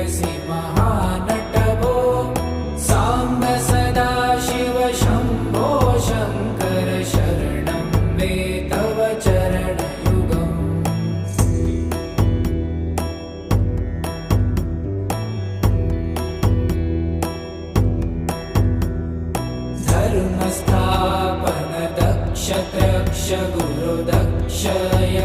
प्रेयसी महानटभो साम्ब सदा शिव शम्भो शङ्कर शरणं मे तव चरणयुगम् धर्मस्थापन दक्ष त्रक्ष गुरु दक्षय